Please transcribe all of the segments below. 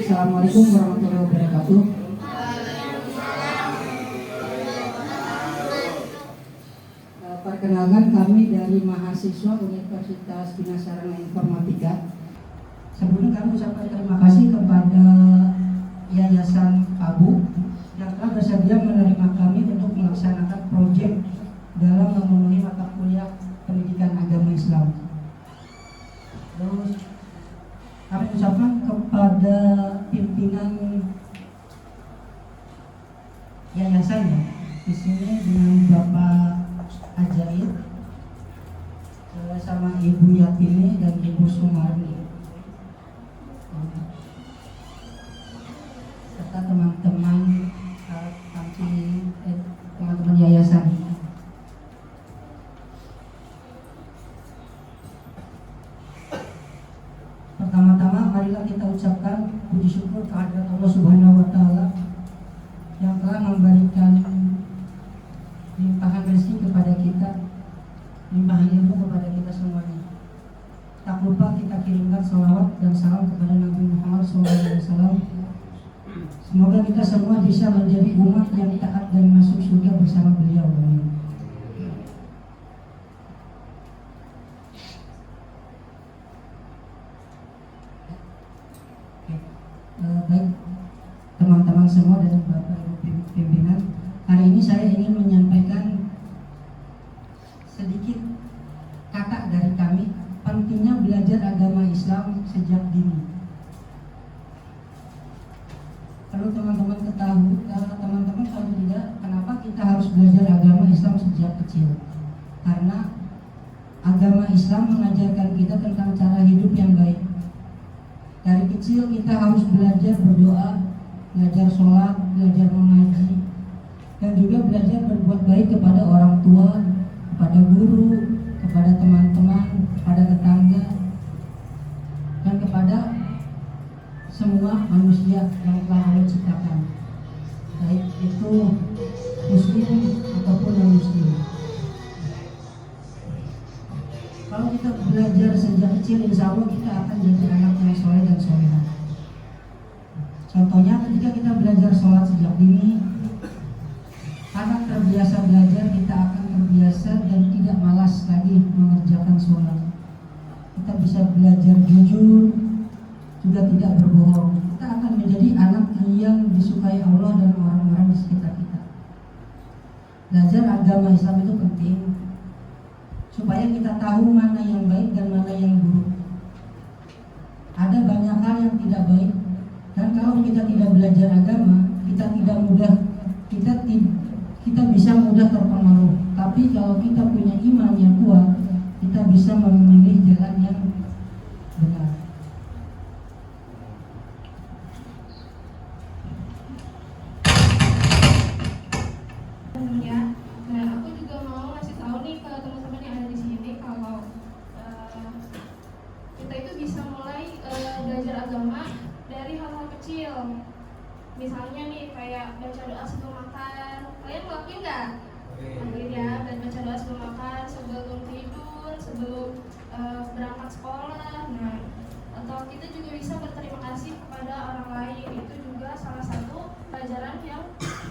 Assalamualaikum warahmatullahi wabarakatuh. Perkenalkan, kami dari mahasiswa Universitas Bina Sarana Informatika. Sebelumnya kami ucapkan terima kasih kepada Yayasan Kabu yang telah bersedia menerima kami untuk melaksanakan proyek dalam memenuhi mata kuliah pendidikan agama Islam. Terus kami ucapkan kepada pimpinan yayasan ya, di sini dengan Bapak Ajaib sama Ibu Yatini dan Ibu Sumarni serta teman-teman teman-teman yayasan. Pertama-tama marilah kita ucapkan puji syukur kehadirat Allah Subhanahu wa taala yang telah memberikan limpahan rezeki kepada kita, limpahan ilmu kepada kita semuanya. Tak lupa kita kirimkan salawat dan salam kepada Nabi Muhammad SAW. Semoga kita semua bisa menjadi umat yang taat dan masuk surga bersama beliau. Amin. Baik teman-teman semua dan Bapak Ibu pimpinan, hari ini saya ingin menyampaikan sedikit kata dari kami, pentingnya belajar agama Islam sejak dini. Kalau teman-teman ketahui, teman-teman tahu tidak kenapa kita harus belajar agama Islam sejak kecil? Karena agama Islam mengajarkan kita tentang cara hidup yang baik. Dari kecil kita harus belajar berdoa, belajar sholat, belajar mengaji, dan juga belajar berbuat baik kepada orang tua, kepada guru, kepada teman-teman, kepada tetangga, dan kepada semua manusia yang telah Allah ciptakan, baik itu muslim ataupun non-muslim. Kalau kita belajar sejak kecil, insya Allah kita akan jadi anak yang soleh dan solehah. Contohnya ketika kita belajar sholat sejak dini, anak terbiasa belajar, kita akan terbiasa dan tidak malas lagi mengerjakan sholat. Kita bisa belajar jujur, juga tidak berbohong. Kita akan menjadi anak yang disukai Allah dan orang-orang di sekitar kita. Belajar agama Islam itu penting supaya kita tahu mana yang baik dan mana yang buruk. Ada banyak hal yang tidak baik, dan kalau kita tidak belajar agama, kita bisa mudah terpengaruh. Tapi kalau kita punya iman yang kuat, kita bisa memilih jalan yang benar. Nah, aku juga mau ngasih tahu nih ke teman-teman yang ada di sini kalau kita itu bisa mulai belajar agama dari hal-hal kecil. Misalnya nih kayak baca doa sebelum makan. Kalian ngelakuin nggak? Ngelakuin ya, dan baca doa sebelum makan, sebelum tidur, sebelum berangkat sekolah. Nah, atau kita juga bisa berterima kasih kepada orang lain. Itu juga salah satu pelajaran yang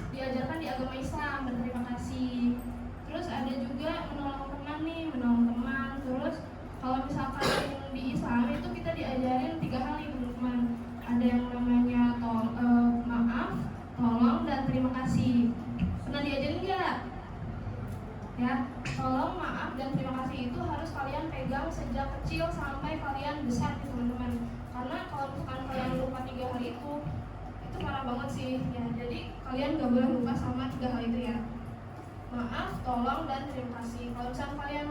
diajarkan di agama Islam, berterima kasih. Terus ada juga menolong teman nih, menolong teman. Terus kalau misalkan di Islam itu kita diajarin 3 hal nih teman-teman. Ada yang namanya maaf, tolong, dan terima kasih. Pernah diajarin nggak? Ya, tolong, maaf, dan terima kasih itu harus kalian pegang sejak kecil sampai kalian besar nih teman-teman. Karena kalau misalkan kalian lupa 3 hal itu parah banget sih. Ya, jadi kalian nggak boleh lupa sama 3 hal itu ya. Maaf, tolong, dan terima kasih. Kalau misalkan kalian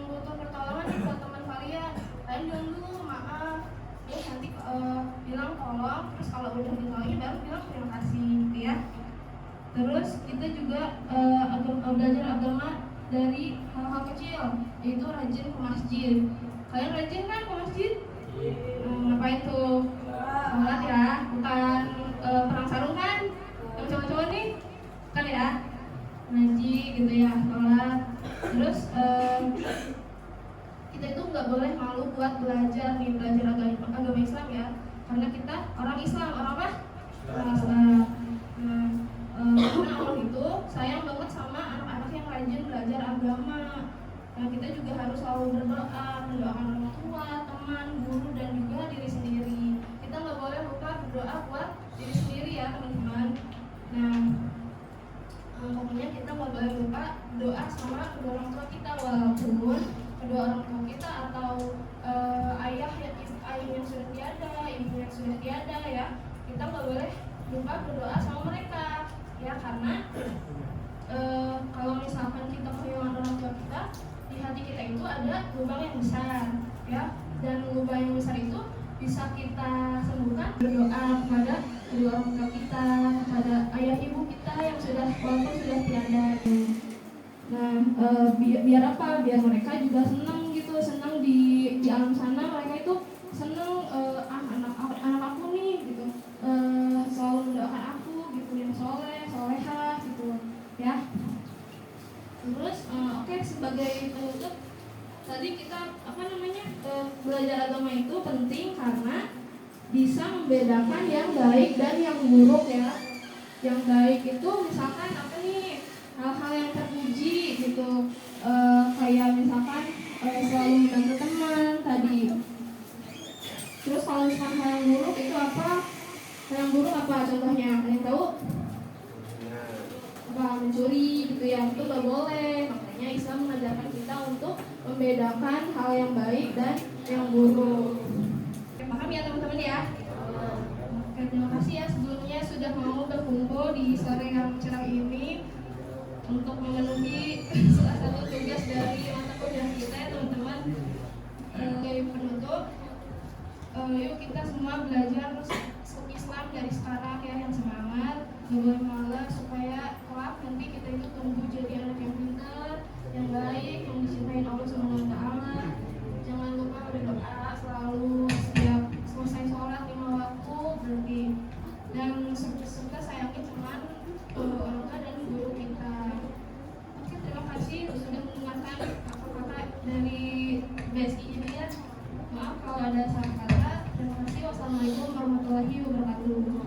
butuh pertolongan nih buat teman kalian bilang dulu maaf, ya nanti bilang tolong, terus kalau udah ditolongin baru bilang terima kasih gitu ya. Terus kita juga belajar agama dari hal-hal kecil, yaitu rajin ke masjid. Kalian rajin kan ke masjid? Ngapain tuh? Sholat ya, bukan perang sarung kan? Yang cowok-cowok nih kan ya, ngaji gitu ya, sholat. Terus kita itu nggak boleh malu buat belajar agama Islam ya. karena kita orang Islam, orang apa? Orang Islam. Nah, karena Allah itu sayang banget sama anak-anak yang rajin belajar agama. Nah, kita juga harus selalu berdoa, mendoakan orang tua, teman, guru, dan juga diri sendiri. Kita nggak boleh lupa berdoa buat diri sendiri ya teman-teman. Nah, pokoknya kita nggak boleh lupa doa sama kedua orang tua kita, walaupun kedua orang tua kita atau ayah yang sudah tiada, ibu yang sudah tiada ya, kita nggak boleh lupa berdoa sama mereka ya, karena kalau misalkan kita kehilangan orang tua kita, di hati kita itu ada lubang yang besar ya, dan lubang yang besar itu bisa kita sembuhkan berdoa kepada kedua orang tua kita, kepada ayah ibu kita yang sudah walaupun sudah tiada. Nah, biar apa? Biar mereka juga senang gitu, senang di alam sana, mereka itu senang anak aku nih gitu, selalu mendoakan aku gitu, yang solehah gitu ya. Terus oke, sebagai penutup tadi kita belajar agama itu penting karena bisa membedakan yang baik dan yang buruk ya. Yang baik itu misalkan apa nih, hal-hal yang terpuji gitu, kayak misalkan selalu membantu teman tadi. Terus kalau misalkan hal yang buruk itu apa? Hal yang buruk apa contohnya? Ada yang tahu? Apa? Mencuri gitu ya, itu nggak boleh. Makanya Islam mengajarkan kita untuk membedakan hal yang baik dan yang buruk. Paham ya teman-teman ya? Oke, terima kasih ya sebelumnya sudah mau berkumpul di sore yang cerah ini untuk memenuhi salah satu tugas dari mata kuliah kita ya teman-teman. Dari penutup, yuk kita semua belajar Islam dari sekarang ya, yang semangat, gak boleh malas, supaya kelak nanti kita itu tumbuh jadi anak yang pintar, yang baik, yang dicintai Allah Subhanahu wa Ta'ala. Jangan lupa berdoa selalu setiap selesai sholat 5 waktu berarti, dan serta sayangi teman, orang tua dan guru kita. Oke, terima kasih sudah mendengarkan kakak-kakak dari BSI ini ya. Maaf kalau ada salah kata. Terima kasih. Wassalamualaikum warahmatullahi wabarakatuh.